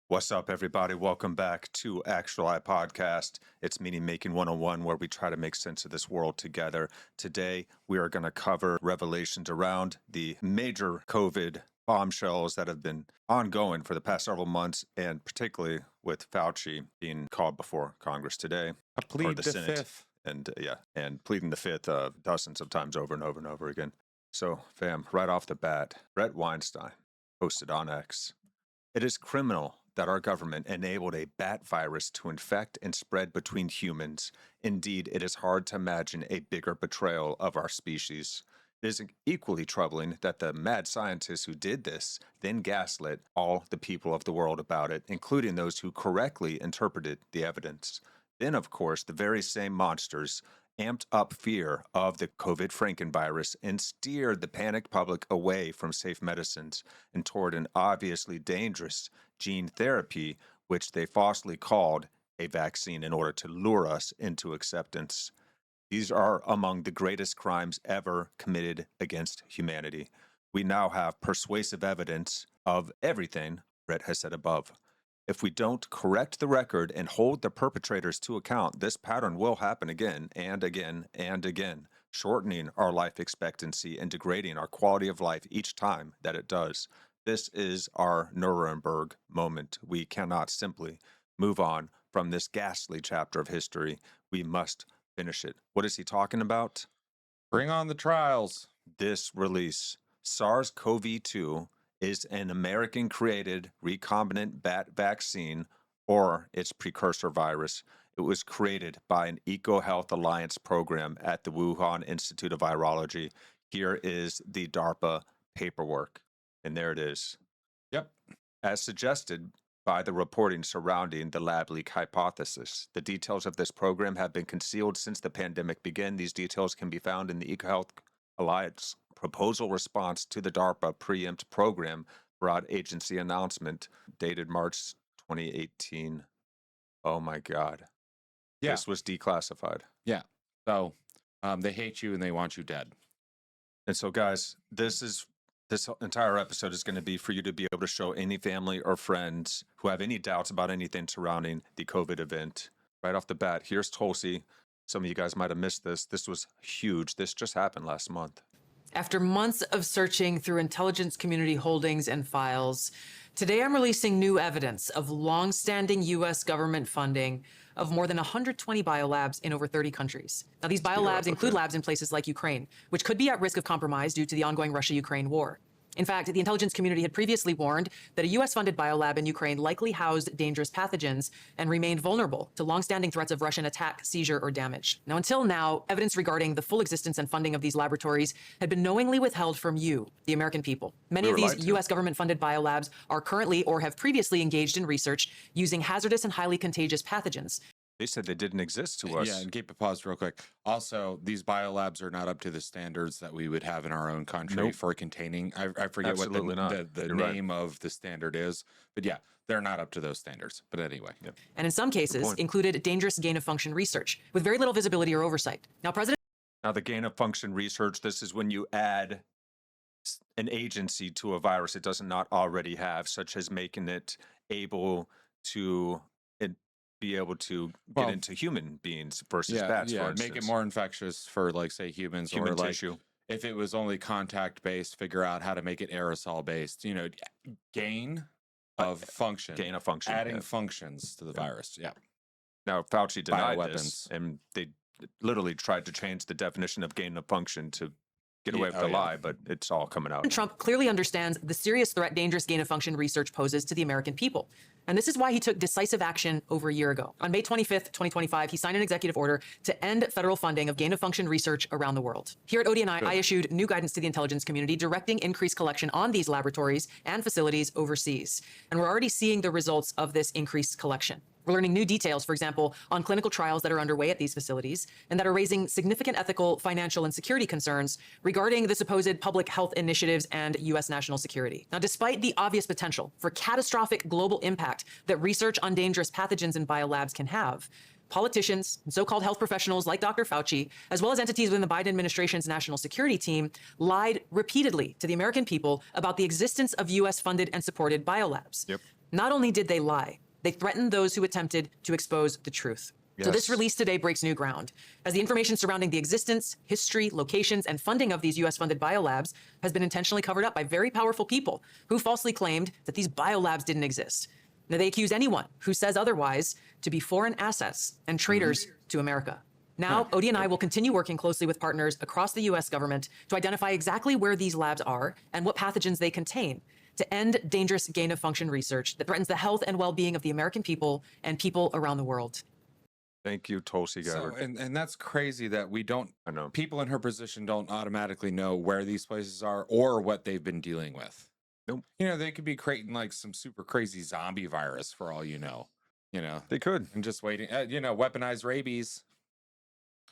What's up, everybody? Welcome back to Actuali Podcast. It's Meaning Making 101, where we try to make sense of this world together. Today, we are going to cover revelations around the major COVID bombshells that have been ongoing for the past several months, and particularly with Fauci being called before Congress today. I plead the Senate. fifth. And pleading the fifth dozens of times over and over and over again. So, fam, right off the bat, Bret Weinstein posted on X, "It is criminal that our government enabled a bat virus to infect and spread between humans. Indeed, it is hard to imagine a bigger betrayal of our species. It is equally troubling that the mad scientists who did this then gaslit all the people of the world about it, including those who correctly interpreted the evidence. Then, of course, the very same monsters amped up fear of the COVID Frankenvirus and steered the panicked public away from safe medicines and toward an obviously dangerous gene therapy, which they falsely called a vaccine in order to lure us into acceptance. These are among the greatest crimes ever committed against humanity. We now have persuasive evidence of everything Bret has said above. If we don't correct the record and hold the perpetrators to account, this pattern will happen again and again and again, shortening our life expectancy and degrading our quality of life each time that it does. This is our Nuremberg moment. We cannot simply move on from this ghastly chapter of history. We must finish it." What is he talking about? Bring on the trials. This release, SARS-CoV-2, is an American-created recombinant bat vaccine, or its precursor virus. It was created by an EcoHealth Alliance program at the Wuhan Institute of Virology. Here is the DARPA paperwork, and there it is. Yep. As suggested by the reporting surrounding the lab leak hypothesis, the details of this program have been concealed since the pandemic began. These details can be found in the EcoHealth Alliance proposal response to the DARPA preempt program broad agency announcement dated March 2018. Oh my God. Yeah. This was declassified. Yeah. So they hate you and they want you dead. And so, guys, this entire episode is going to be for you to be able to show any family or friends who have any doubts about anything surrounding the COVID event. Right off the bat, here's Tulsi. Some of you guys might have missed this. This was huge. This just happened last month. After months of searching through intelligence community holdings and files, today I'm releasing new evidence of long-standing U.S. government funding of more than 120 biolabs in over 30 countries. Now, these biolabs include labs in places like Ukraine, which could be at risk of compromise due to the ongoing Russia-Ukraine war. In fact, the intelligence community had previously warned that a U.S.-funded biolab in Ukraine likely housed dangerous pathogens and remained vulnerable to long-standing threats of Russian attack, seizure, or damage. Now, until now, evidence regarding the full existence and funding of these laboratories had been knowingly withheld from you, the American people. Many of these U.S. government-funded biolabs are currently or have previously engaged in research using hazardous and highly contagious pathogens. They said they didn't exist to us. Yeah, and keep it paused real quick. Also, these biolabs are not up to the standards that we would have in our own country for containing. I forget Absolutely what the name of the standard is, but yeah, they're not up to those standards. But anyway. Yep. And in some cases, included dangerous gain-of-function research with very little visibility or oversight. Now, the gain-of-function research, this is when you add an agency to a virus it does not already have, such as making it able to be able to get into human beings versus bats, for instance. Make it more infectious for, like, say, humans, human or like tissue. If it was only contact-based, figure out how to make it aerosol-based. You know, gain of function. Gain of function. Adding functions to the virus. Yeah. Now, Fauci denied Bioweapons. this, and they literally tried to change the definition of gain of function to get away with the lie, but it's all coming out. Trump clearly understands the serious threat dangerous gain-of-function research poses to the American people. And this is why he took decisive action over a year ago. On May 25th, 2025, he signed an executive order to end federal funding of gain-of-function research around the world. Here at ODNI, I issued new guidance to the intelligence community directing increased collection on these laboratories and facilities overseas. And we're already seeing the results of this increased collection. We're learning new details, for example, on clinical trials that are underway at these facilities and that are raising significant ethical, financial, and security concerns regarding the supposed public health initiatives and U.S. national security. Now, despite the obvious potential for catastrophic global impact that research on dangerous pathogens in biolabs can have, politicians and so-called health professionals like Dr. Fauci, as well as entities within the Biden administration's national security team, lied repeatedly to the American people about the existence of U.S.-funded and supported biolabs. Yep. Not only did they lie, they threatened those who attempted to expose the truth. So this release today breaks new ground, as the information surrounding the existence, history, locations, and funding of these U.S.-funded biolabs has been intentionally covered up by very powerful people who falsely claimed that these biolabs didn't exist. Now, they accuse anyone who says otherwise to be foreign assets and traitors to America. Now, Odie and I will continue working closely with partners across the U.S. government to identify exactly where these labs are and what pathogens they contain, to end dangerous gain-of-function research that threatens the health and well-being of the American people and people around the world. Thank you, Tulsi Gabbard. So, and that's crazy that we don't, I know. People in her position don't automatically know where these places are or what they've been dealing with. Nope. You know, they could be creating like some super crazy zombie virus for all you know. You know, They could. and just waiting, you know, weaponized rabies.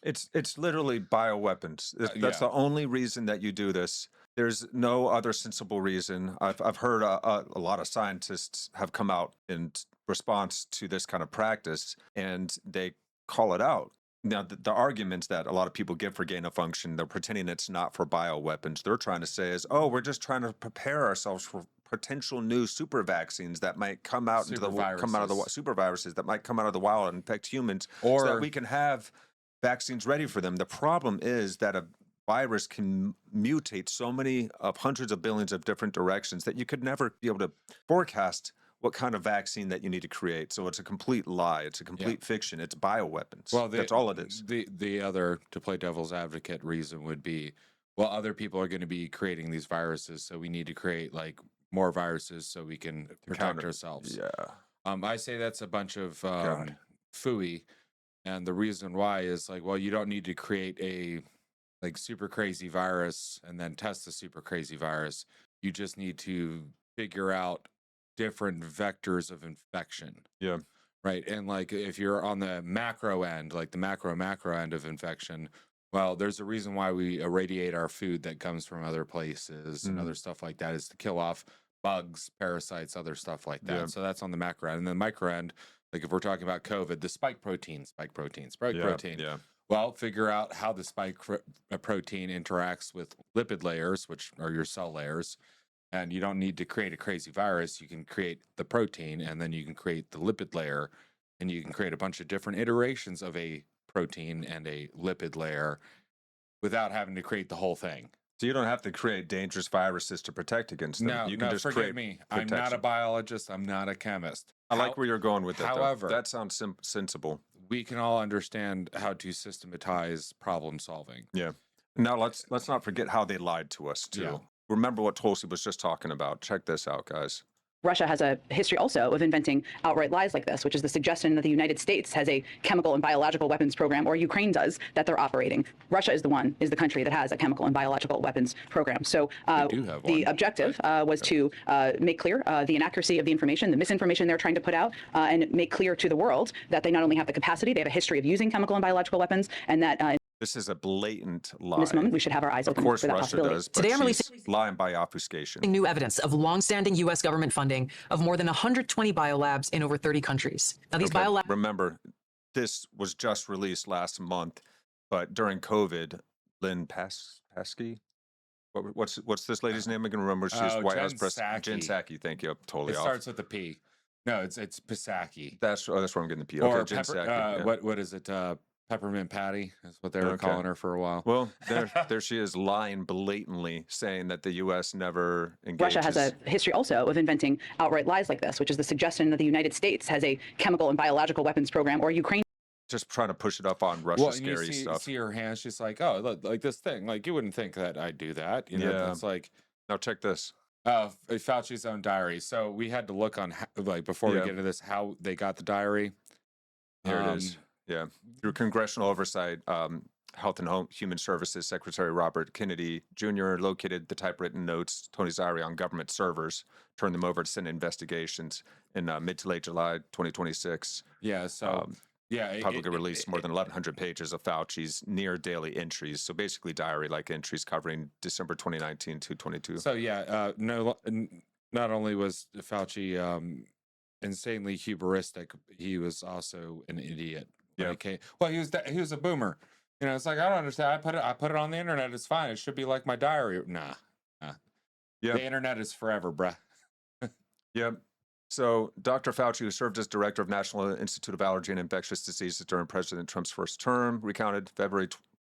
It's literally bioweapons. That's the only reason that you do this. There's no other sensible reason. I've heard a lot of scientists have come out in response to this kind of practice, and they call it out. Now, the arguments that a lot of people give for gain of function, they're pretending it's not for bioweapons. They're trying to say is, oh, we're just trying to prepare ourselves for potential new super vaccines that might come out super viruses that might come out of the wild and infect humans, or so that we can have vaccines ready for them. The problem is that a virus can mutate so many of hundreds of billions of different directions that you could never be able to forecast what kind of vaccine that you need to create. So it's a complete lie. It's a complete fiction. It's bioweapons. Well, that's all it is. The other, to play devil's advocate, reason would be, well, other people are going to be creating these viruses, so we need to create like more viruses so we can protect ourselves. Yeah. I say that's a bunch of phooey, and the reason why is like, well, you don't need to create a like super crazy virus and then test the super crazy virus. You just need to figure out different vectors of infection. Yeah. Right. And like if you're on the macro end, like the macro end of infection, well, there's a reason why we irradiate our food that comes from other places and other stuff like that, is to kill off bugs, parasites, other stuff like that. So that's on the macro end. And then micro end, like if we're talking about COVID, the spike protein. Yeah. Well, figure out how the spike protein interacts with lipid layers, which are your cell layers. And you don't need to create a crazy virus. You can create the protein, and then you can create the lipid layer, and you can create a bunch of different iterations of a protein and a lipid layer without having to create the whole thing. So you don't have to create dangerous viruses to protect against them. No, you can just forgive create me. protection. I'm not a biologist. I'm not a chemist. I like where you're going with it. However, that sounds sensible. We can all understand how to systematize problem solving. Yeah. Now let's not forget how they lied to us too. Yeah. Remember what Tulsi was just talking about. Check this out, guys. Russia has a history also of inventing outright lies like this, which is the suggestion that the United States has a chemical and biological weapons program, or Ukraine does, that they're operating. Russia is the country that has a chemical and biological weapons program. So the objective was to make clear the inaccuracy of the information, the misinformation they're trying to put out, and make clear to the world that they not only have the capacity, they have a history of using chemical and biological weapons, and that this is a blatant lie. in this moment, we should have our eyes open for that Russia possibility. Does, but Today I'm she's lying by obfuscation. New evidence of long-standing U.S. government funding of more than 120 biolabs in over 30 countries. Now, these biolabs... Remember, this was just released last month, but during COVID, Lynn Paskey? What's this lady's name? I can remember. She's White House Press. Jen Psaki. Thank you. I'm totally off. It starts with a P. No, it's Psaki. That's where I'm getting the P. Or okay, Jen Psaki. What is it? Peppermint Patty is what they were calling her for a while. Well, there she is, lying blatantly, saying that the U.S. never engages. Russia has a history also of inventing outright lies like this, which is the suggestion that the United States has a chemical and biological weapons program, or Ukraine. Just trying to push it up on Russia's scary stuff. See her hands, she's like, oh, look, like this thing. Like, you wouldn't think that I'd do that. You know, it's like... Now check this. Fauci's own diary. So we had to look on, like, before we get into this, how they got the diary. Here it is. Yeah, through congressional oversight, Health and Human Services Secretary Robert Kennedy Jr. located the typewritten notes, Tony's diary, on government servers, turned them over to Senate investigations in mid to late July 2026. Yeah, so publicly released more than 1,100 pages of Fauci's near daily entries. So basically diary-like entries covering December 2019 to 22. So not only was Fauci insanely hubristic, he was also an idiot. Yeah. Well, he was a boomer. You know, it's like, I don't understand. I put it on the internet. It's fine. It should be like my diary. Nah. Yeah. The internet is forever, bruh. Yep. So Dr. Fauci, who served as director of National Institute of Allergy and Infectious Diseases during President Trump's first term, recounted February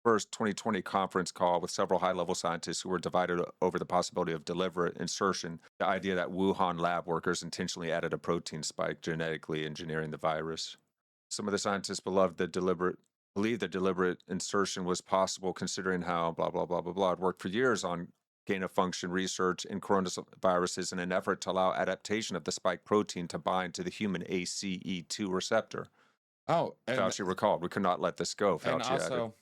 1st, 2020 conference call with several high-level scientists who were divided over the possibility of deliberate insertion, the idea that Wuhan lab workers intentionally added a protein spike, genetically engineering the virus. Some of the scientists believed the deliberate insertion was possible, considering how blah, blah, blah, blah, blah. It worked for years on gain-of-function research in coronaviruses in an effort to allow adaptation of the spike protein to bind to the human ACE2 receptor. Oh, Fauci recalled, we could not let this go, Fauci and also, added.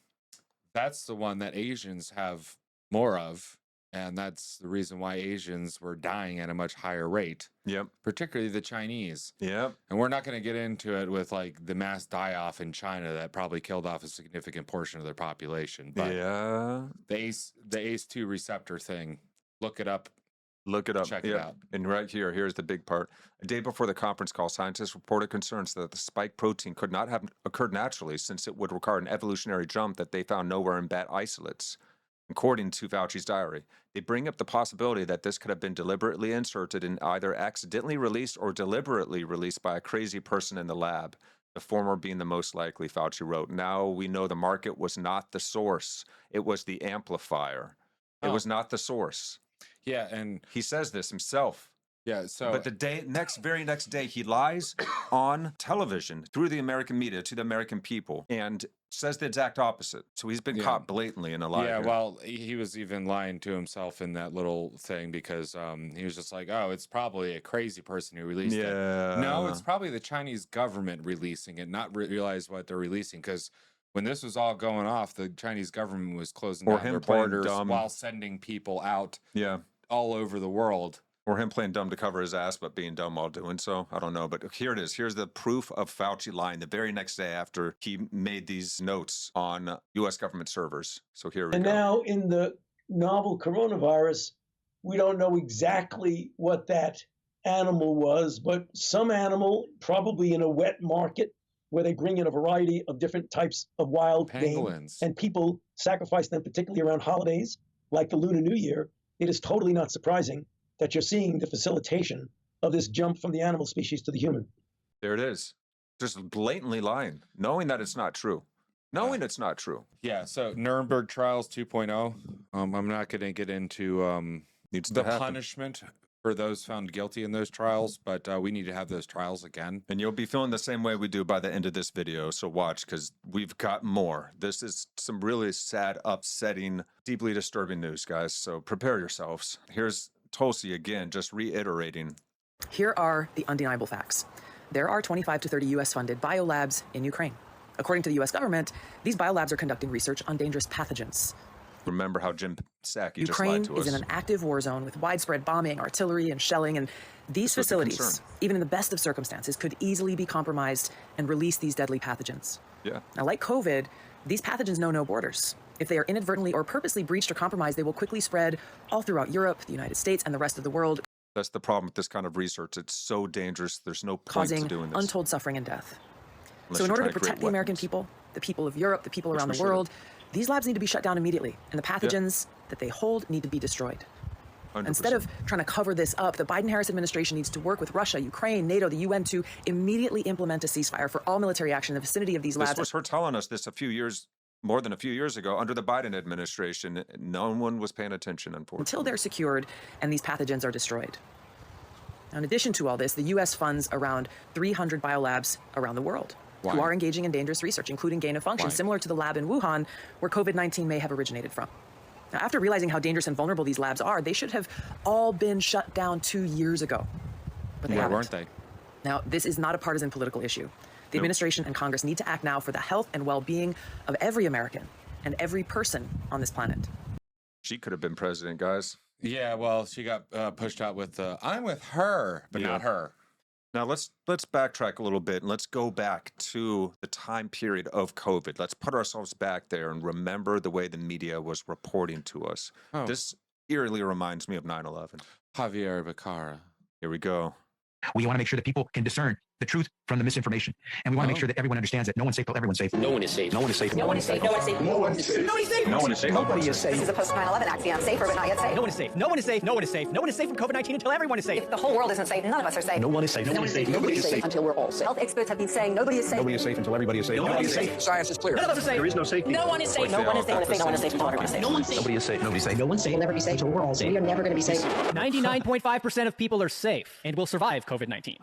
that's the one that Asians have more of, and that's the reason why Asians were dying at a much higher rate. Yep. Particularly the Chinese. Yep. And we're not going to get into it with like the mass die-off in China that probably killed off a significant portion of their population. But yeah. the ACE2 receptor thing, look it up. Look it up. Check it out. And right here, here's the big part. A day before the conference call, scientists reported concerns that the spike protein could not have occurred naturally, since it would require an evolutionary jump that they found nowhere in bat isolates. According to Fauci's diary, they bring up the possibility that this could have been deliberately inserted and either accidentally released or deliberately released by a crazy person in the lab, the former being the most likely, Fauci wrote. Now we know the market was not the source. It was the amplifier. It was not the source. Yeah, and he says this himself. Yeah, so but the very next day, he lies on television through the American media to the American people and says the exact opposite. So he's been caught blatantly in a lie. Yeah, here. well, he was even lying to himself in that little thing because he was just like, oh, it's probably a crazy person who released it. No, it's probably the Chinese government releasing it, not realize what they're releasing, because when this was all going off, the Chinese government was closing down their borders while sending people out all over the world. Or him playing dumb to cover his ass, but being dumb while doing so. I don't know. But here it is. Here's the proof of Fauci lying the very next day after he made these notes on U.S. government servers. So here we go. And now in the novel coronavirus, we don't know exactly what that animal was, but some animal, probably in a wet market, where they bring in a variety of different types of wild game, and people sacrifice them, particularly around holidays, like the Lunar New Year. It is totally not surprising that you're seeing the facilitation of this jump from the animal species to the human. There it is. Just blatantly lying, knowing that it's not true. Knowing it's not true. Yeah, so Nuremberg trials 2.0. I'm not going to get into the punishment for those found guilty in those trials, but we need to have those trials again. And you'll be feeling the same way we do by the end of this video, so watch, because we've got more. This is some really sad, upsetting, deeply disturbing news, guys, so prepare yourselves. Here's Tulsi again, just reiterating. Here are the undeniable facts. There are 25 to 30 U.S.-funded biolabs in Ukraine. According to the U.S. government, these biolabs are conducting research on dangerous pathogens. Remember how Jim Psaki just Ukraine lied to us. is in an active war zone with widespread bombing, artillery, and shelling, and these facilities, even in the best of circumstances, could easily be compromised and release these deadly pathogens. Yeah. Now, like COVID, these pathogens know no borders. If they are inadvertently or purposely breached or compromised, they will quickly spread all throughout Europe, the United States, and the rest of the world. That's the problem with this kind of research. It's so dangerous. There's no point to doing this. Causing untold suffering and death. So in order to protect the American people, the people of Europe, the people around the world, these labs need to be shut down immediately, and the pathogens that they hold need to be destroyed. 100%. Instead of trying to cover this up, the Biden-Harris administration needs to work with Russia, Ukraine, NATO, the UN to immediately implement a ceasefire for all military action in the vicinity of these labs. This was her telling us this more than a few years ago, under the Biden administration. No one was paying attention, unfortunately. Until they're secured and these pathogens are destroyed. Now, in addition to all this, the U.S. funds around 300 biolabs around the world who are engaging in dangerous research, including gain of function, similar to the lab in Wuhan, where COVID-19 may have originated from. Now, after realizing how dangerous and vulnerable these labs are, they should have all been shut down 2 years ago. But they haven't. Weren't they? Now, this is not a partisan political issue. The administration and Congress need to act now for the health and well-being of every American and every person on this planet. She could have been president, guys. Yeah, well, she got pushed out with I'm with her, but not her. Now let's backtrack a little bit and let's go back to the time period of COVID. Let's put ourselves back there and remember the way the media was reporting to us. This eerily reminds me of 9/11. Javier Becerra. Here we go. We want to make sure that people can discern the truth from the misinformation. And we want to make sure that everyone understands that no one's safe till everyone's safe. No one is safe. No one is safe. No one is safe. No one is safe. No one is safe. No one is safe. No one is safe. Nobody is safe. This is a post 9/11 axiom. Safer, but not yet safe. No one is safe. No one is safe. No one is safe. No one is safe from COVID-19 until everyone is safe. If the whole world isn't safe, none of us are safe. No one is safe. No one is safe. Nobody is safe until we're all safe. Health experts have been saying nobody is safe. Nobody is safe until everybody is safe. Nobody is safe. Science is clear. None of us are safe. There is no safety. No one is safe. No one is safe. No one is safe until everyone is safe. No one's safe. Nobody is safe. Nobody's safe. No one's safe. We'll never be safe until we're all safe. We are never going to be safe. 99.5% of people are safe and will survive COVID-19.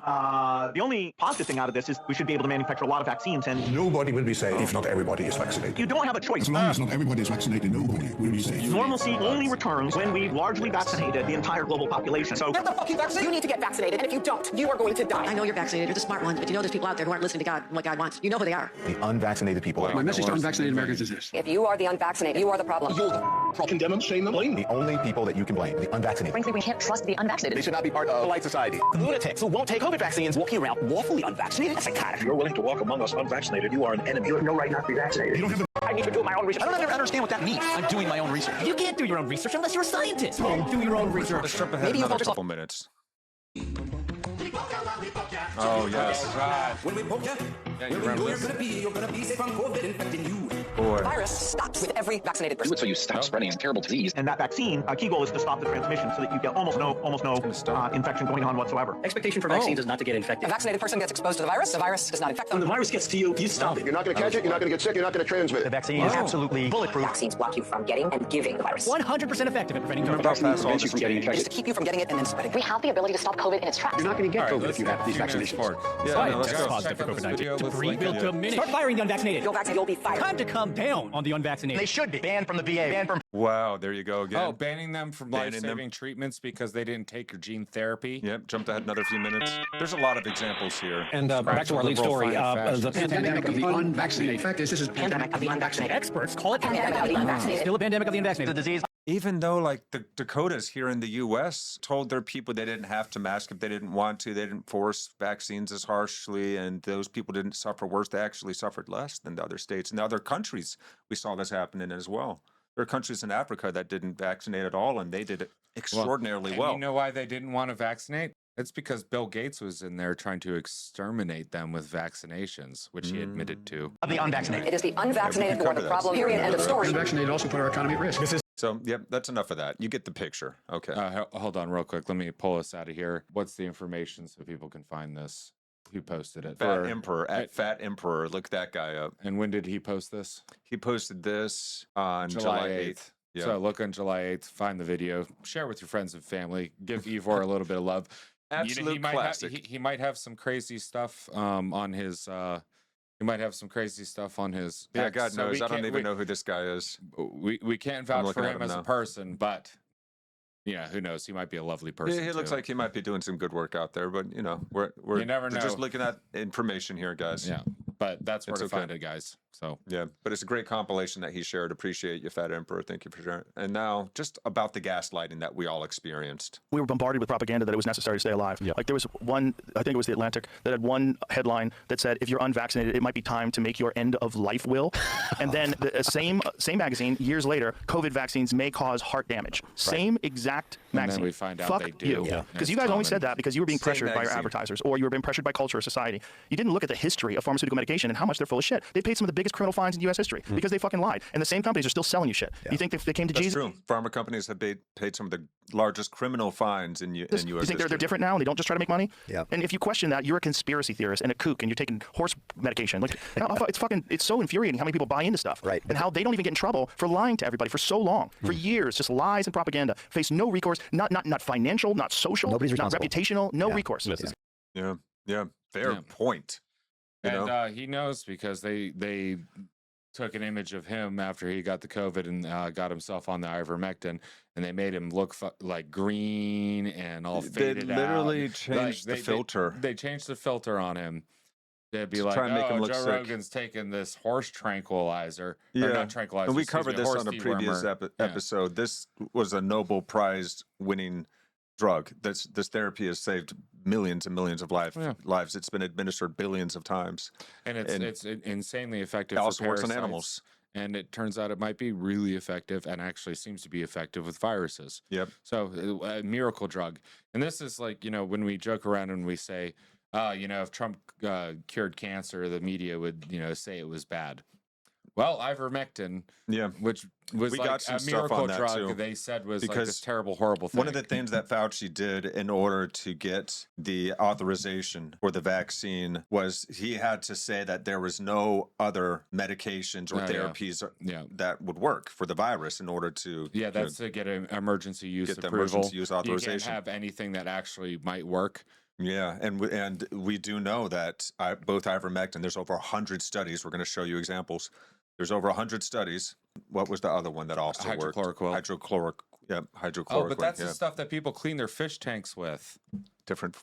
The only positive thing out of this is we should be able to manufacture a lot of vaccines, and Nobody will be safe if not everybody is vaccinated. you don't have a choice. As long as not everybody is vaccinated, nobody will be safe. Normalcy only returns when we've largely vaccinated the entire global population. So Get the fucking vaccine. You need to get vaccinated, and if you don't, you are going to die. I know you're vaccinated. You're the smart ones, but you know there's people out there who aren't listening to God and what God wants. You know who they are. The unvaccinated people. My message to unvaccinated Americans is this. If you are the unvaccinated, you are the problem. You're the problem. Condemn them, shame them, blame them. The only people that you can blame, the unvaccinated. Frankly, we can't trust the unvaccinated. They should not be part of polite society. lunatics who won't take COVID vaccines walking around lawfully unvaccinated, psychotic. If you're willing to walk among us unvaccinated, you are an enemy. You have no right not to be vaccinated. You don't have the I need to do my own research. I don't ever understand what that means. I'm doing my own research. You can't do your own research unless you're a scientist. Do your own research. Let's jump ahead another couple minutes. Oh, yes. When we poke you, Yeah, when you we remember know this? you're gonna be safe from COVID infecting you. Boy. Virus stops with every vaccinated person. so you stop spreading this terrible disease. And that vaccine, key goal is to stop the transmission so that you get almost no infection going on whatsoever. Expectation for vaccines is not to get A infected. vaccinated person gets exposed to the virus does not infect them. When the virus gets to you, you stop it. You're not going to catch it, you're not going to get sick, you're not going to transmit The it. vaccine is absolutely bulletproof. Vaccines block you from getting and giving the virus. 100% effective at preventing Remember COVID. how fast all this from getting changed? infected. Just to keep you from getting it and then spreading. We have the ability to stop COVID in its tracks. You're not going to get COVID if you have these Few minutes vaccinations. forward. Yeah, no, let's Test go. positive for Check out this video. COVID-19. Let's Debris link will it. diminish. Start firing the unvaccinated. You'll vaccinate, you'll be fired. Time to come down on the unvaccinated. They should be banned from the VA. Banned from. Wow, there you go again. Oh, banning them from Banning them. life-saving treatments because they didn't take your gene therapy. Yep, jumped ahead another few minutes. There's a lot of examples here. And back to our lead story. The Pandemic of the unvaccinated. In fact, this is Pandemic of the unvaccinated. experts call it Pandemic of the unvaccinated. still a pandemic of the unvaccinated. The disease. Even though, like, the Dakotas here in the U.S. told their people they didn't have to mask if they didn't want to, they didn't force vaccines as harshly, and those people didn't suffer worse. They actually suffered less than the other states. And the other countries, we saw this happening as well. There are countries in Africa that didn't vaccinate at all, and they did it extraordinarily And well. you know why they didn't want to vaccinate? It's because Bill Gates was in there trying to exterminate them with vaccinations, which he admitted to. Of the unvaccinated. It is the unvaccinated who are cover the that. problem. Period. End of story. unvaccinated also put our economy at risk. So, yep, that's enough of that. You get the picture. Okay. Hold on real quick. Let me pull us out of here. What's the information so people can find this? Who posted it? Fat Emperor, at Fat Emperor. Look that guy up. And when did he post this? He posted this on July 8th. Yeah. So look on July 8th, find the video, share with your friends and family, give Ivor a little bit of love. Absolute he might classic. He might have some crazy stuff on his he might have some crazy stuff on his Yeah, X, God so knows. we I don't can't- even know who this guy is. we can't vouch looking for at him him as a now. person, but yeah, who knows? He might be a lovely person. Yeah, he looks too. like he might be doing some good work out there, but you know, we're You never just know. looking at information here, guys. Yeah, but that's where It's to okay. find it, guys. So Yeah, but it's a great compilation that he shared. Appreciate you, Fat Emperor. Thank you for sharing. And now, just about the gaslighting that we all experienced. We were bombarded with propaganda that it was necessary to stay alive. Like there was one, I think it was the Atlantic, that had one headline that said, if you're unvaccinated, it might be time to make your end of life will. And then the same magazine, years later, COVID vaccines may cause heart damage. Same exact and magazine. then we find out Fuck they do. you. Yeah. Because you guys only said that because you were being Same pressured by your magazine. advertisers, or you were being pressured by culture or society. You didn't look at the history of pharmaceutical medication and how much they're full of shit. They paid some of the biggest criminal fines in U.S. history because they fucking lied. And the same companies are still selling you shit. You think they came to That's Jesus? true. Pharma companies have paid some of the largest criminal fines in U.S. You think they're history. different now and they don't just try to make money? Yeah. And if you question that, you're a conspiracy theorist and a kook and you're taking horse medication. Like it's so infuriating how many people buy into stuff. Right. And how they don't even get in trouble for lying to everybody for so long. For years, just lies and propaganda. Face no recourse, not financial, not social, not reputational, no recourse. Yeah. Fair point. You And know? he knows because they took an image of him after he got the COVID and got himself on the Ivermectin, and they made him look like green and all They faded out. literally changed the They- filter. They changed the filter on him. They'd be To like, try and make him "Oh, look Joe sick." Rogan's taking this horse tranquilizer, Yeah. or not tranquilizer." And we excuse covered me, this horse on a previous dewormer. Yeah. episode. This was a Nobel Prize winning drug. This therapy has saved millions and millions of lives. It's been administered billions of times. And it's insanely effective. It for also works on parasites. animals. And it turns out it might be really effective, and actually seems to be effective with viruses. Yep. So a miracle drug. And this is like, when we joke around and we say, if Trump cured cancer, the media would, say it was bad. Well, ivermectin, which was we like got some a stuff miracle on that drug, too, they said was because like this terrible, horrible thing. One of the things that Fauci did in order to get the authorization for the vaccine was he had to say that there was no other medications or therapies that would work for the virus in order to that's to get an emergency use get the approval. emergency use authorization. You can't have anything that actually might work. Yeah, and we do know that both ivermectin, there's over 100 studies. We're going to show you examples. There's over 100 studies. What was the other one that also worked? Hydrochloroquine. Hydrochloroquine. Oh, but that's the stuff that people clean their fish tanks with. Different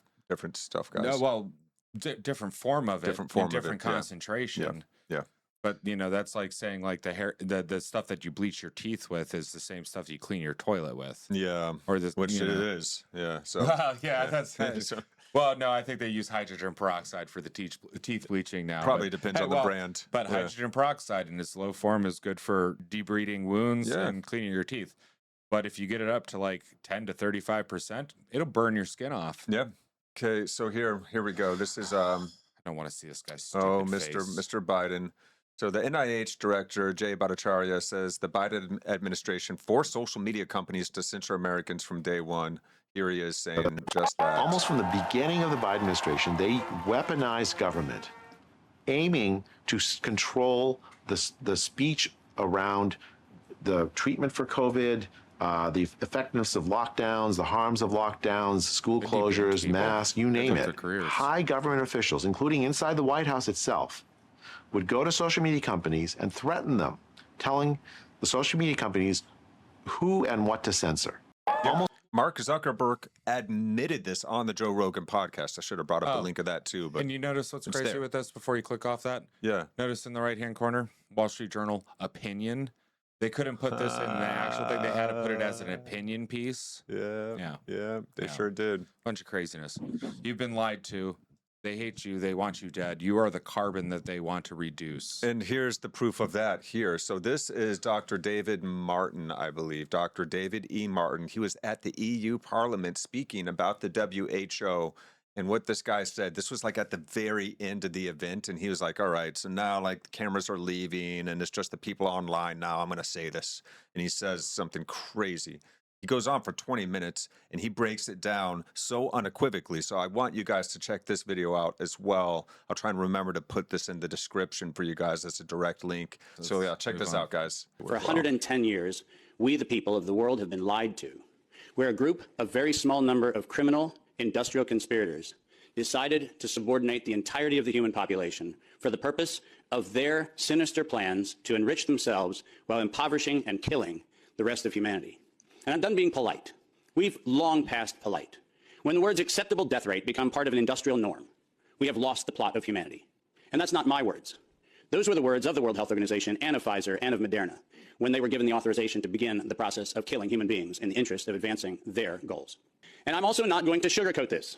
stuff, guys. No, well, different form of it. Different concentration. Yeah. But that's like saying like the stuff that you bleach your teeth with is the same stuff you clean your toilet with. Yeah. Or this, which it is. Yeah. So. That's. Well, no, I think they use hydrogen peroxide for the teeth bleaching now. Probably depends on the brand. But hydrogen peroxide in its low form is good for debriding wounds and cleaning your teeth. But if you get it up to like 10 to 35%, it'll burn your skin off. Yeah. Okay, so here we go. This is I don't want to see this guy's stupid face. Mr. Biden. So the NIH director, Jay Bhattacharya, says the Biden administration forced social media companies to censor Americans from day one. Here he is saying just that. Almost from the beginning of the Biden administration, they weaponized government, aiming to control the speech around the treatment for COVID, the effectiveness of lockdowns, the harms of lockdowns, school closures, masks, you name it. High government officials, including inside the White House itself, would go to social media companies and threaten them, telling the social media companies who and what to censor. Almost. Mark Zuckerberg admitted this on the Joe Rogan podcast. I should have brought up the link of that too. But and you notice what's crazy with this before you click off that? Yeah. Notice in the right-hand corner, Wall Street Journal opinion. They couldn't put this in the actual thing. They had to put it as an opinion piece. Yeah. They sure did. Bunch of craziness. You've been lied to. They hate you. They want you dead. You are the carbon that they want to reduce. And here's the proof of that here. So this is Dr. David Martin, I believe. Dr. David E. Martin. He was at the EU Parliament speaking about the WHO. And what this guy said, this was like at the very end of the event. And he was like, all right, so now like the cameras are leaving and it's just the people online now. I'm going to say this. And he says something crazy. He goes on for 20 minutes and he breaks it down so unequivocally. So I want you guys to check this video out as well. I'll try and remember to put this in the description for you guys as a direct link. So yeah, check this out, guys. For 110 years, we the people of the world have been lied to. We're a group of very small number of criminal industrial conspirators decided to subordinate the entirety of the human population for the purpose of their sinister plans to enrich themselves while impoverishing and killing the rest of humanity. And I'm done being polite. We've long passed polite. When the words acceptable death rate become part of an industrial norm, we have lost the plot of humanity. And that's not my words. Those were the words of the World Health Organization and of Pfizer and of Moderna when they were given the authorization to begin the process of killing human beings in the interest of advancing their goals. And I'm also not going to sugarcoat this.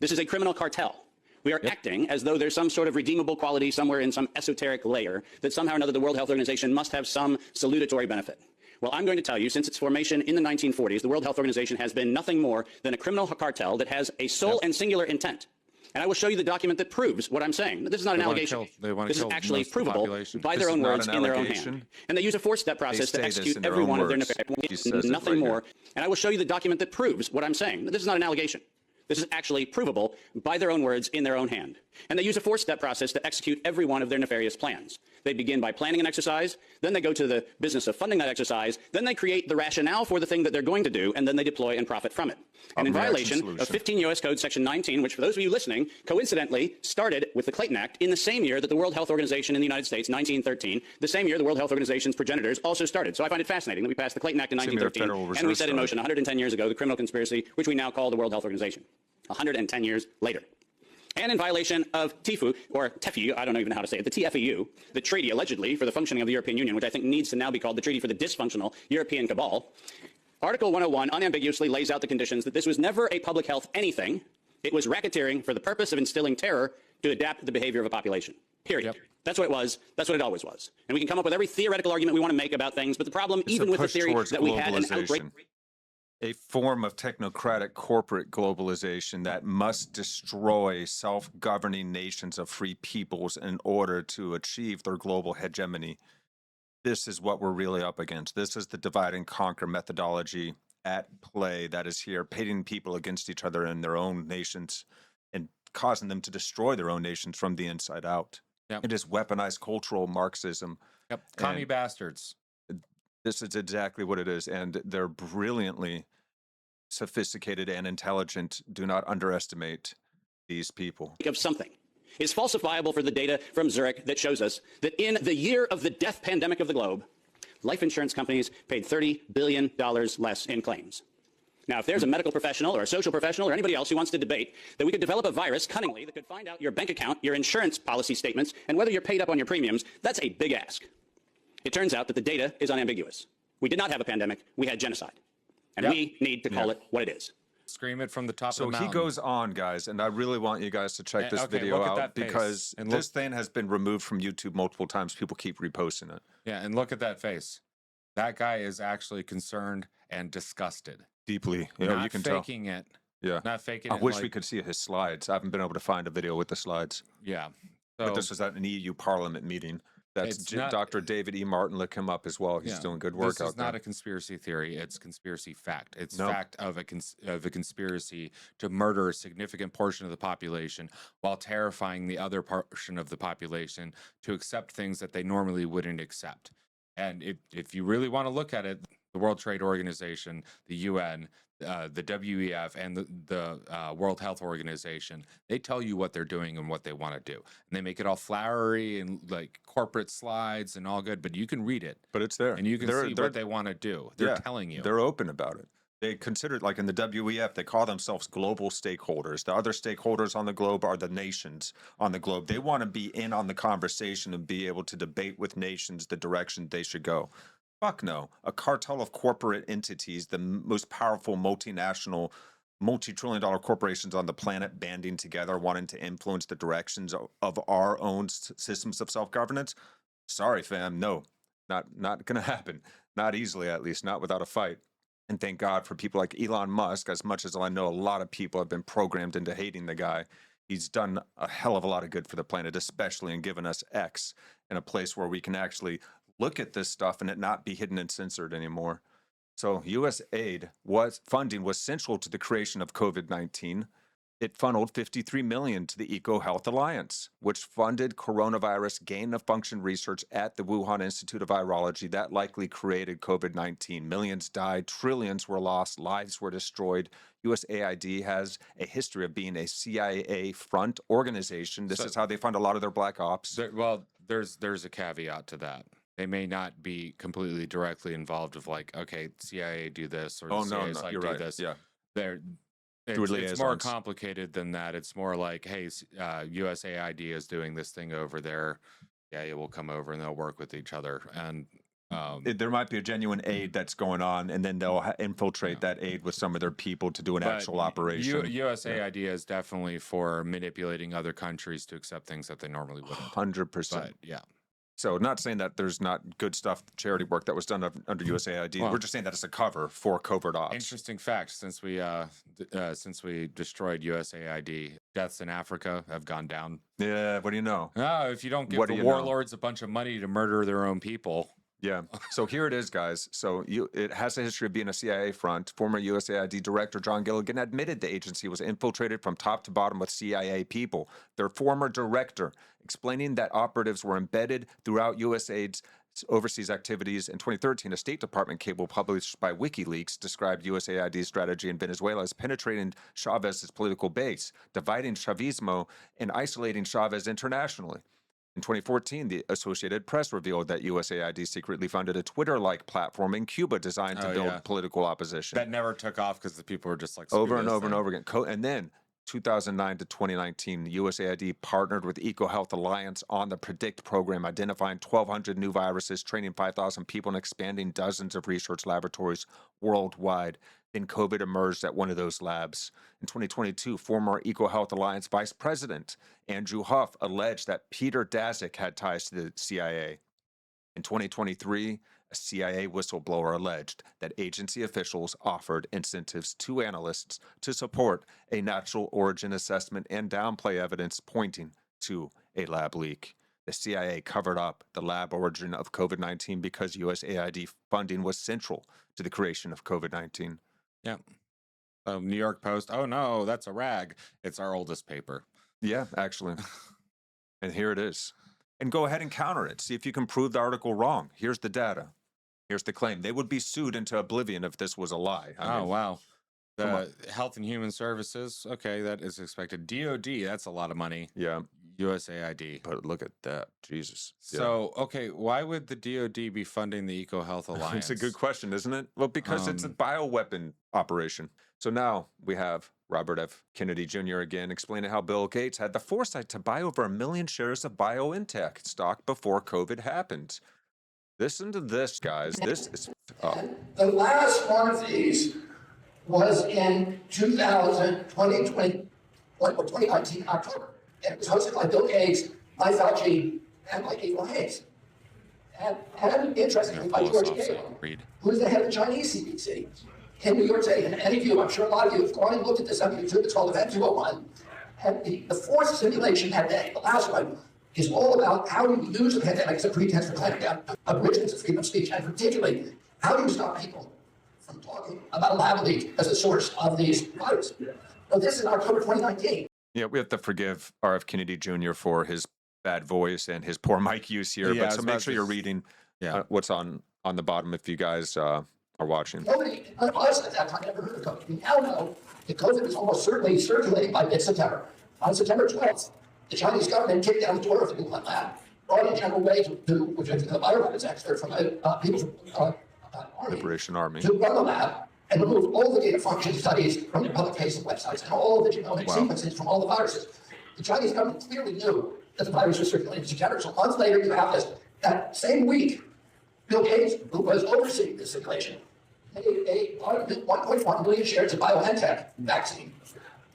This is a criminal cartel. We are acting as though there's some sort of redeemable quality somewhere in some esoteric layer that somehow or another the World Health Organization must have some salutatory benefit. Well, I'm going to tell you, since its formation in the 1940s, the World Health Organization has been nothing more than a criminal cartel that has a sole and singular intent. And I will show you the document that proves what I'm saying. This is not an allegation. This is actually provable by their own words in their own hand. And they use a four-step process to execute every one of their nefarious, nothing more. And I will show you the document that proves what I'm saying. This is not an allegation. This is actually provable by their own words in their own hand. And they use a four-step process to execute every one of their nefarious plans. They begin by planning an exercise, then they go to the business of funding that exercise, then they create the rationale for the thing that they're going to do, and then they deploy and profit from it. And in violation of 15 U.S. Code Section 19, which for those of you listening, coincidentally started with the Clayton Act in the same year that the World Health Organization in the United States, 1913, the same year the World Health Organization's progenitors also started. So I find it fascinating that we passed the Clayton Act in 1913, and we set in motion 110 years ago the criminal conspiracy, which we now call the World Health Organization. 110 years later. And in violation of TIFU, or TEFU, I don't even know how to say it, the TFEU, the treaty allegedly for the functioning of the European Union, which I think needs to now be called the Treaty for the Dysfunctional European Cabal, Article 101 unambiguously lays out the conditions that this was never a public health anything. It was racketeering for the purpose of instilling terror to adapt the behavior of a population. Period. Yep. That's what it was. That's what it always was. And we can come up with every theoretical argument we want to make about things, but the problem, even with the theory that we had an outbreak... A form of technocratic corporate globalization that must destroy self-governing nations of free peoples in order to achieve their global hegemony. This is what we're really up against. This is the divide and conquer methodology at play that is here, pitting people against each other in their own nations and causing them to destroy their own nations from the inside out. Yep. It is weaponized cultural Marxism. Yep. Commie bastards. This is exactly what it is, and they're brilliantly sophisticated and intelligent. Do not underestimate these people. Of something is falsifiable for the data from Zurich that shows us that in the year of the death pandemic of the globe, life insurance companies paid $30 billion less in claims. Now, if there's a medical professional or a social professional or anybody else who wants to debate that we could develop a virus cunningly that could find out your bank account, your insurance policy statements, and whether you're paid up on your premiums, that's a big ask. It turns out that the data is unambiguous. We did not have a pandemic. We had genocide. And we need to call it what it is. Scream it from the top of the So mountain. he goes on, guys, and I really want you guys to check this video out because this thing has been removed from YouTube multiple times. People keep reposting it. Yeah, and look at that face. That guy is actually concerned and disgusted. Deeply. You know, Not you can tell. faking it. Yeah. Not faking I it. wish we could see his slides. I haven't been able to find a video with the slides. Yeah. But So- this was at an EU Parliament meeting. That's It's not- Dr. David E. Martin. Look him up as well. He's doing good work This out is there. not a conspiracy theory. It's conspiracy fact. It's No. fact of a conspiracy to murder a significant portion of the population while terrifying the other portion of the population to accept things that they normally wouldn't accept. And if you really want to look at it, the World Trade Organization, the UN, the WEF, and the World Health Organization, they tell you what they're doing and what they want to do. And they make it all flowery and like corporate slides and all good, but you can read it. But it's there. And you can see what they want to do. They're telling you. They're open about it. They consider it, like in the WEF, they call themselves global stakeholders. The other stakeholders on the globe are the nations on the globe. They want to be in on the conversation and be able to debate with nations the direction they should go. Fuck no. A cartel of corporate entities, the most powerful multinational, multi-trillion-dollar corporations on the planet banding together, wanting to influence the directions of our own systems of self-governance. Sorry, fam. No, not going to happen. Not easily, at least, not without a fight. And thank God for people like Elon Musk. As much as I know, a lot of people have been programmed into hating the guy. He's done a hell of a lot of good for the planet, especially in giving us X in a place where we can actually look at this stuff and it not be hidden and censored anymore. So USAID funding was central to the creation of COVID-19. It funneled $53 million to the EcoHealth Alliance, which funded coronavirus gain-of-function research at the Wuhan Institute of Virology that likely created COVID-19. Millions died, trillions were lost, lives were destroyed. USAID has a history of being a CIA front organization. This is how they fund a lot of their black ops. There's a caveat to that. They may not be completely directly involved with like, okay, CIA do this or the CIA like you're do right. this. Yeah. It's more complicated than that. It's more like, hey, USAID is doing this thing over there. Yeah, it will come over and they'll work with each other. And there might be a genuine aid that's going on, and then they'll infiltrate that aid with some of their people to do an actual operation. USAID is definitely for manipulating other countries to accept things that they normally wouldn't. 100%. Yeah. So not saying that there's not good stuff, charity work that was done under USAID. Well, we're just saying that it's a cover for covert ops. Interesting fact: since we destroyed USAID, deaths in Africa have gone down. Yeah, what do you know? No, if you don't give the warlords a bunch of money to murder their own people. Yeah. So here it is, guys. So it has a history of being a CIA front. Former USAID director John Gilligan admitted the agency was infiltrated from top to bottom with CIA people. Their former director explaining that operatives were embedded throughout USAID's overseas activities. In 2013, a State Department cable published by WikiLeaks described USAID's strategy in Venezuela as penetrating Chavez's political base, dividing Chavismo, and isolating Chavez internationally. In 2014, the Associated Press revealed that USAID secretly funded a Twitter-like platform in Cuba designed to build political opposition. That never took off because the people were just like, over and over and over again. And then 2009 to 2019, USAID partnered with EcoHealth Alliance on the PREDICT program, identifying 1,200 new viruses, training 5,000 people, and expanding dozens of research laboratories worldwide. Then COVID emerged at one of those labs. In 2022, former EcoHealth Alliance Vice President Andrew Huff alleged that Peter Daszak had ties to the CIA. In 2023, A CIA whistleblower alleged that agency officials offered incentives to analysts to support a natural origin assessment and downplay evidence pointing to a lab leak. The CIA covered up the lab origin of COVID-19 because USAID funding was central to the creation of COVID-19. Yeah. New York Post. Oh no, that's a rag. It's our oldest paper. Yeah, actually. And here it is. And go ahead and counter it. See if you can prove the article wrong. Here's the data. Here's the claim. They would be sued into oblivion if this was a lie. I mean, wow. The Health and Human Services. Okay, that is expected. DOD, that's a lot of money. Yeah. USAID. But look at that. Jesus. So, okay, why would the DOD be funding the EcoHealth Alliance? It's a good question, isn't it? Well, because it's a bioweapon operation. So now we have Robert F. Kennedy Jr. again explaining how Bill Gates had the foresight to buy over 1 million shares of BioNTech stock before COVID happened. Listen to this, guys. This is The last one of these was in 2019 October. And it was hosted by Bill Gates, by Fauci, and by April Hayes. And interestingly, by George Gale, who is the head of the Chinese CDC in New York City. And any of you, I'm sure a lot of you have gone and looked at this on YouTube. It's called Event 201. And the fourth simulation that day, the last one, is all about how you use the pandemic as a pretense for clamping down abridgments of freedom of speech, and particularly how do you stop people from talking about a lab leak as a source of these viruses. So this is October 2019. Yeah, we have to forgive R.F. Kennedy Jr. for his bad voice and his poor mic use here. Yeah, but so make sure you're reading what's on the bottom if you guys are watching. Nobody, none of us at that time ever heard of COVID. We now know that COVID was almost certainly circulating by mid-September. On September 12th, the Chinese government kicked down the door of the Wuhan lab, brought in General Wei, which is the Bioweapons expert from the People's Liberation Army, to run the lab and remove all the data function studies from their public-facing websites and all the genomic sequences from all the viruses. The Chinese government clearly knew that the virus was circulating in September. So months later, you have this. That same week, Bill Gates, who was overseeing this circulation, made a 1.1 million shares of BioNTech vaccine,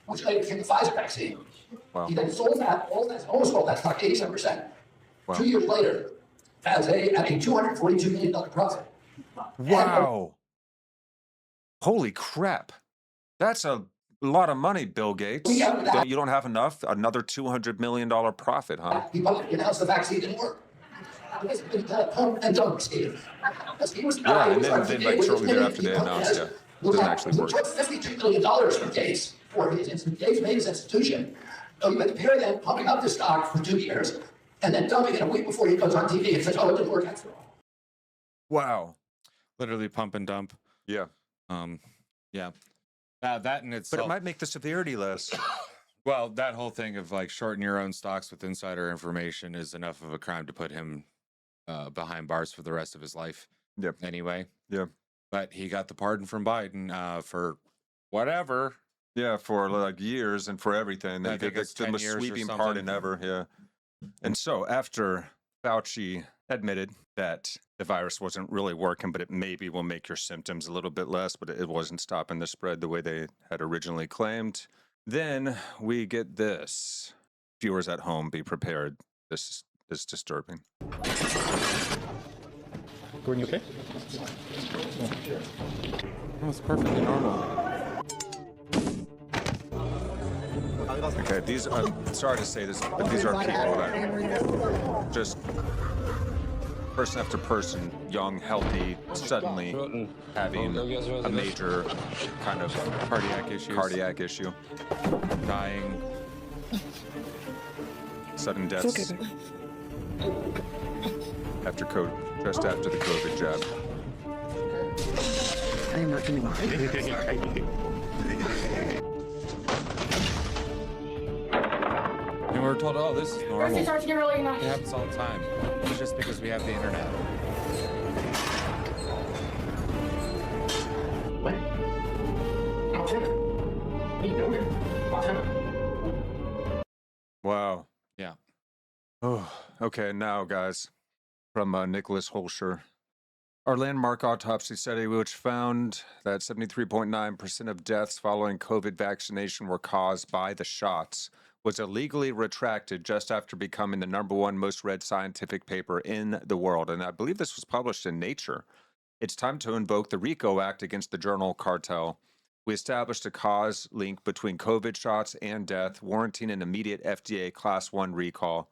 which later became the Pfizer vaccine. Wow. He then sold that, almost all that stock, 87%. Wow. 2 years later, at a $242 million profit. Wow. Holy crap. That's a lot of money, Bill Gates. You don't have enough? Another $200 million profit, huh? He announced the vaccine didn't work. And done, Steve. Yeah, and then like shortly thereafter they announced it doesn't actually work. He took $52 million from Gates for his Gates made his institution. So you had to pair them pumping up the stock for 2 years and then dumping it a week before he goes on TV and says, oh, it didn't work after all. Wow. Literally pump and dump. Yeah. Yeah. That in itself. But it might make the severity less. Well, that whole thing of like shorting your own stocks with insider information is enough of a crime to put him behind bars for the rest of his life. Yeah. Anyway. Yeah. But he got the pardon from Biden for whatever. Yeah, for like years and for everything. I think it's the 10 most years or sweeping something. pardon ever. Yeah. And so after Fauci admitted that the virus wasn't really working, but it maybe will make your symptoms a little bit less, but it wasn't stopping the spread the way they had originally claimed. Then we get this. Viewers at home, be prepared. This is disturbing. Gordon, you okay? Oh, it's perfectly normal. Okay, these are, sorry to say this, but these are people that just person after person, young, healthy, suddenly having a major kind of cardiac issue, dying, sudden deaths after COVID, just after the COVID jab. I am not doing well. And we're told, oh, this is normal. It happens all the time. It's just because we have the internet. Wow. Yeah. Oh, okay. Now, guys, from Nicholas Holscher. Our landmark autopsy study, which found that 73.9% of deaths following COVID vaccination were caused by the shots, was illegally retracted just after becoming the #1 most read scientific paper in the world. And I believe this was published in Nature. It's time to invoke the RICO Act against the journal cartel. We established a cause link between COVID shots and death, warranting an immediate FDA Class 1 recall.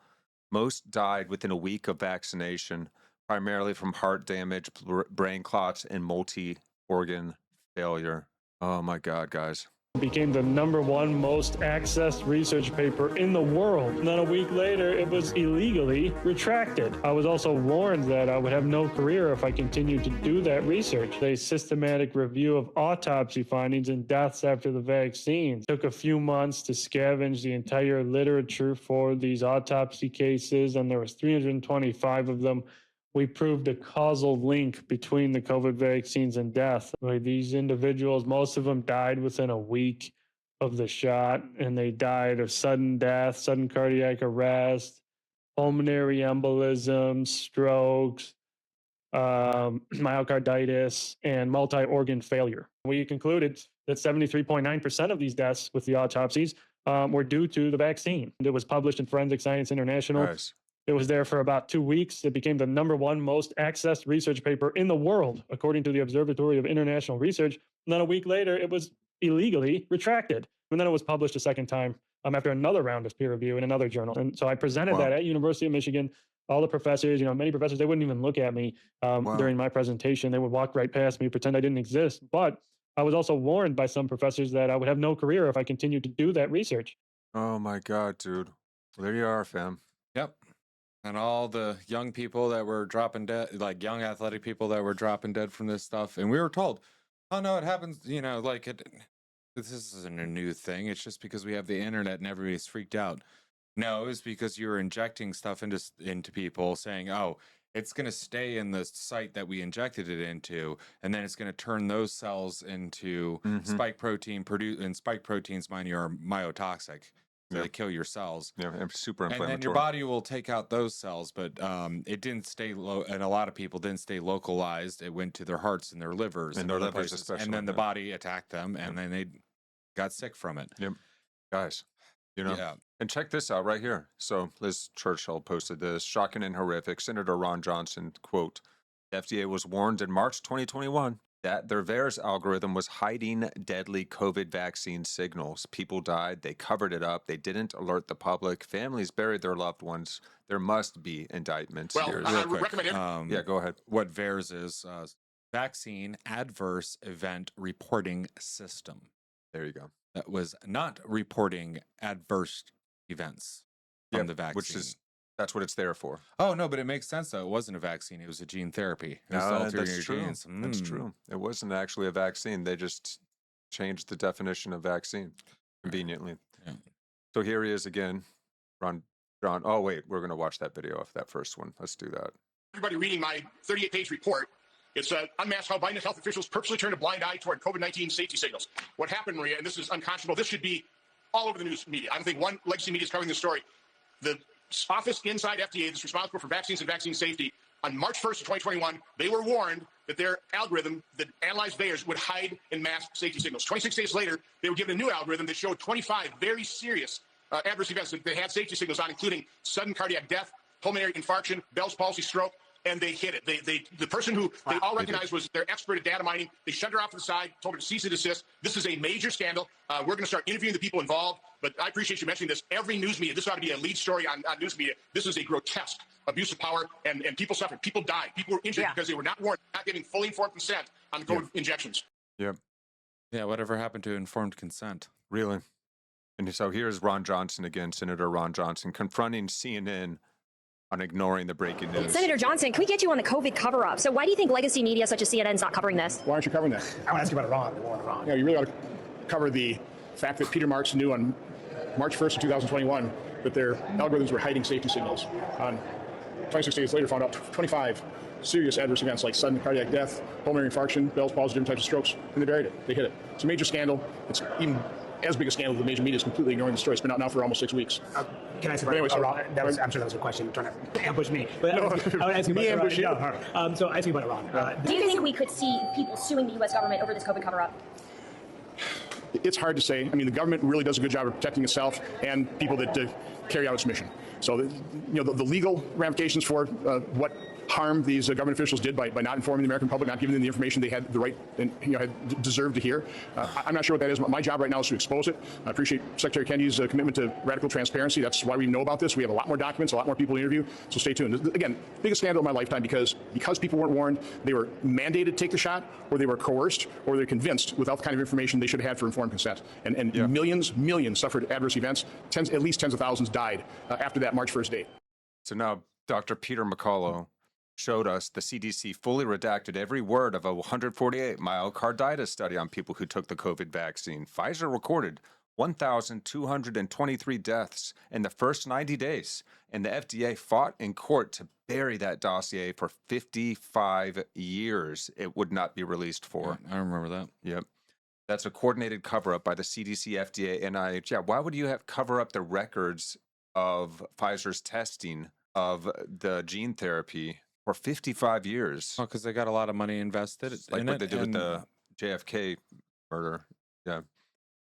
Most died within a week of vaccination, primarily from heart damage, brain clots, and multi-organ failure. Oh my God, guys. Became the #1 most accessed research paper in the world. And then a week later, it was illegally retracted. I was also warned that I would have no career if I continued to do that research. A systematic review of autopsy findings and deaths after the vaccine took a few months to scavenge the entire literature for these autopsy cases, and there was 325 of them. We proved a causal link between the COVID vaccines and death. These individuals, most of them died within a week of the shot, and they died of sudden death, sudden cardiac arrest, pulmonary embolism, strokes, myocarditis, and multi-organ failure. We concluded that 73.9% of these deaths with the autopsies were due to the vaccine. It was published in Forensic Science International. Nice. It was there for about 2 weeks. It became the #1 most accessed research paper in the world, according to the Observatory of International Research. And then a week later, it was illegally retracted. And then it was published a second time after another round of peer review in another journal. And so I presented that at University of Michigan. All the professors, many professors, they wouldn't even look at me during my presentation. They would walk right past me, pretend I didn't exist. But I was also warned by some professors that I would have no career if I continued to do that research. Oh my God, dude. There you are, fam. Yep. And all the young people that were dropping dead, like young athletic people that were dropping dead from this stuff. And we were told, oh no, it happens, this isn't a new thing. It's just because we have the internet and everybody's freaked out. No, it's because you're injecting stuff into people saying, oh, it's going to stay in the site that we injected it into, and then it's going to turn those cells into spike protein, and spike proteins, mind you, are myotoxic. So they kill your cells. Yeah, super inflammatory. And then your body will take out those cells, but it didn't stay low. And a lot of people didn't stay localized. It went to their hearts and their livers. And their livers especially. And then the body attacked them, and then they got sick from it. Yep. Guys, Yeah. And check this out right here. So Liz Churchill posted this. Shocking and horrific. Senator Ron Johnson, quote, the FDA was warned in March 2021 that their VAERS algorithm was hiding deadly COVID vaccine signals. People died. They covered it up. They didn't alert the public. Families buried their loved ones. There must be indictments. Well, here. I would recommend it. Yeah, go ahead. What VAERS is, Vaccine Adverse Event Reporting System. There you go. That was not reporting adverse events from the vaccine. That's what it's there for. Oh, no, but it makes sense, though. It wasn't a vaccine. It was a gene therapy. It was altering your genes. That's true. It wasn't actually a vaccine. They just changed the definition of vaccine conveniently. Yeah. So here he is again, Ron John. Oh, wait, we're going to watch that video of that first one. Let's do that. Everybody reading my 38-page report. It's unmasked how Biden's health officials purposely turned a blind eye toward COVID-19 safety signals. What happened, Maria, and this is unconscionable, this should be all over the news media. I don't think one legacy media is covering this story. The office inside FDA that's responsible for vaccines and vaccine safety, on March 1st of 2021, they were warned that their algorithm that analyzed VAERS would hide and mask safety signals. 26 days later, they were given a new algorithm that showed 25 very serious adverse events that they had safety signals on, including sudden cardiac death, pulmonary infarction, Bell's palsy, stroke, and they hit it. The person who they all recognized was their expert at data mining. They shut her off to the side, told her to cease and desist. This is a major scandal. We're going to start interviewing the people involved, but I appreciate you mentioning this. Every news media, this ought to be a lead story on news media. This is a grotesque abuse of power, and people suffered. People died. People were injured because they were not warned, not giving fully informed consent on the COVID injections. Yep. Yeah, whatever happened to informed consent? Really? And so here's Ron Johnson again, Senator Ron Johnson, confronting CNN on ignoring the breaking news. Senator Johnson, can we get you on the COVID cover-up? So why do you think legacy media such as CNN is not covering this? Why aren't you covering this? I want to ask you about Iran. You really ought to cover the fact that Peter Marks knew on March 1st of 2021 that their algorithms were hiding safety signals. On 26 days later, found out 25 serious adverse events like sudden cardiac death, pulmonary infarction, Bell's palsy, different types of strokes, and they buried it. They hid it. It's a major scandal. It's even as big a scandal that the major media is completely ignoring the story. It's been out now for almost 6 weeks. Can I say I'm sure that was a question trying to ambush me. But I would ask you about Iran. So ask me about Iran. Do you think we could see people suing the U.S. government over this COVID cover-up? it's hard to say. I mean, the government really does a good job of protecting itself and people that carry out its mission. So, the legal ramifications for what harm these government officials did by not informing the American public, not giving them the information they had the right and had deserved to hear. I'm not sure what that is. My job right now is to expose it. I appreciate Secretary Kennedy's commitment to radical transparency. That's why we know about this. We have a lot more documents, a lot more people to interview. So stay tuned. Again, biggest scandal of my lifetime because people weren't warned. They were mandated to take the shot, or they were coerced, or they're convinced without the kind of information they should have had for informed consent. And millions suffered adverse events. At least tens of thousands died after that March 1st date. So now Dr. Peter McCullough showed us the CDC fully redacted every word of a 148 myocarditis study on people who took the COVID vaccine. Pfizer recorded 1,223 deaths in the first 90 days, and the FDA fought in court to bury that dossier for 55 years. It would not be released for. Yeah, I remember that. Yep. That's a coordinated cover-up by the CDC, FDA, NIH. Yeah, why would you cover up the records of Pfizer's testing of the gene therapy for 55 years? Well, because they got a lot of money invested like in what it, they did with the JFK murder. Yeah.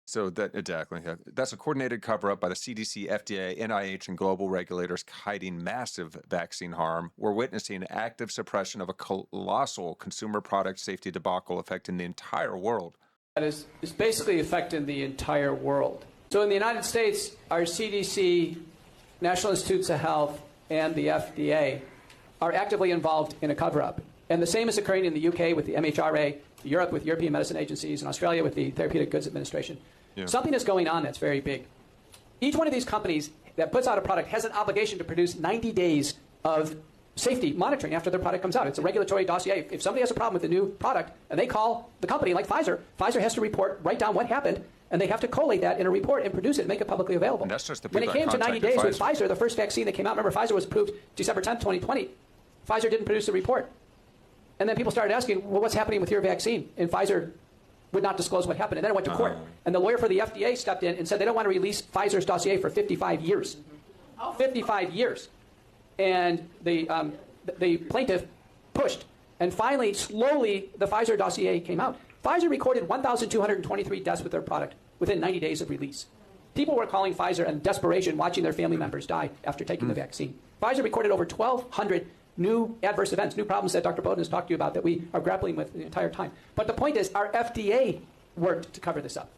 So that's a coordinated cover-up by the CDC, FDA, NIH, and global regulators hiding massive vaccine harm. We're witnessing active suppression of a colossal consumer product safety debacle affecting the entire world. That is basically affecting the entire world. So in the United States, our CDC, National Institutes of Health, and the FDA are actively involved in a cover-up. And the same is occurring in the UK with the MHRA, Europe with European medicine agencies, and Australia with the Therapeutic Goods Administration. Yeah. Something is going on that's very big. Each one of these companies that puts out a product has an obligation to produce 90 days of safety monitoring after their product comes out. It's a regulatory dossier. If somebody has a problem with a new product and they call the company like Pfizer, Pfizer has to write down what happened, and they have to collate that in a report and produce it and make it publicly available. And that's just the when it came to 90 days with Pfizer, the first vaccine that came out, remember Pfizer was approved December 10th, 2020. Pfizer didn't produce a report. And then people started asking, well, what's happening with your vaccine? And Pfizer would not disclose what happened. And then it went to court. And the lawyer for the FDA stepped in and said they don't want to release Pfizer's dossier for 55 years. 55 years. And the plaintiff pushed. And finally, slowly, the Pfizer dossier came out. Pfizer recorded 1,223 deaths with their product within 90 days of release. People were calling Pfizer in desperation, watching their family members die after taking the vaccine. Pfizer recorded over 1,200 new adverse events, new problems that Dr. Bowden has talked to you about that we are grappling with the entire time. But the point is, our FDA worked to cover this up.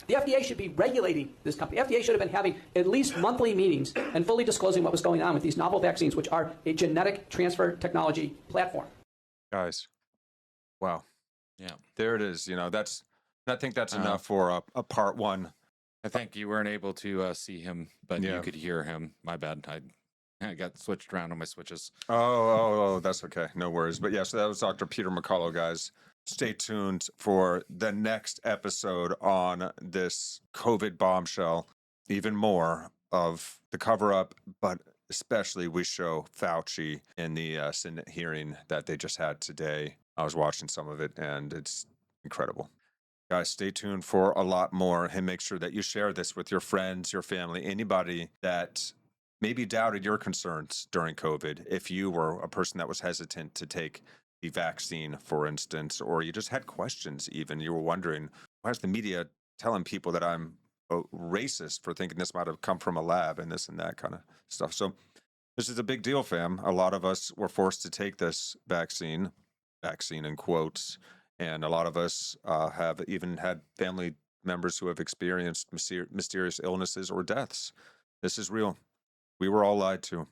The FDA should be regulating this company. FDA should have been having at least monthly meetings and fully disclosing what was going on with these novel vaccines, which are a genetic transfer technology platform. Guys, wow. Yeah. There it is. I think that's enough for a part one. I think you weren't able to see him, but you could hear him. My bad. I got switched around on my switches. Oh, that's okay. No worries. But yeah, so that was Dr. Peter McCullough, guys. Stay tuned for the next episode on this COVID bombshell. Even more of the cover-up, but especially we show Fauci in the Senate hearing that they just had today. I was watching some of it, and it's incredible. Guys, stay tuned for a lot more, and make sure that you share this with your friends, your family, anybody that maybe doubted your concerns during COVID. If you were a person that was hesitant to take the vaccine, for instance, or you just had questions even, you were wondering, why is the media telling people that I'm a racist for thinking this might have come from a lab and this and that kind of stuff. So this is a big deal, fam. A lot of us were forced to take this vaccine in quotes, and a lot of us have even had family members who have experienced mysterious illnesses or deaths. This is real. We were all lied to,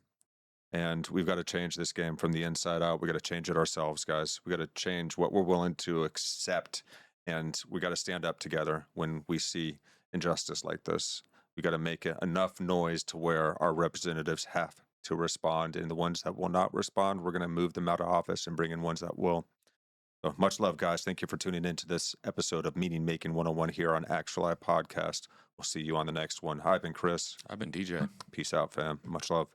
and we've got to change this game from the inside out. We got to change it ourselves, guys. We got to change what we're willing to accept, and we got to stand up together when we see injustice like this. We got to make enough noise to where our representatives have to respond, and the ones that will not respond, we're going to move them out of office and bring in ones that will. So much love, guys. Thank you for tuning into this episode of Meaning Making 101 here on Actuali Podcast. We'll see you on the next one. I've been Chris. I've been DJ. Peace out, fam. Much love.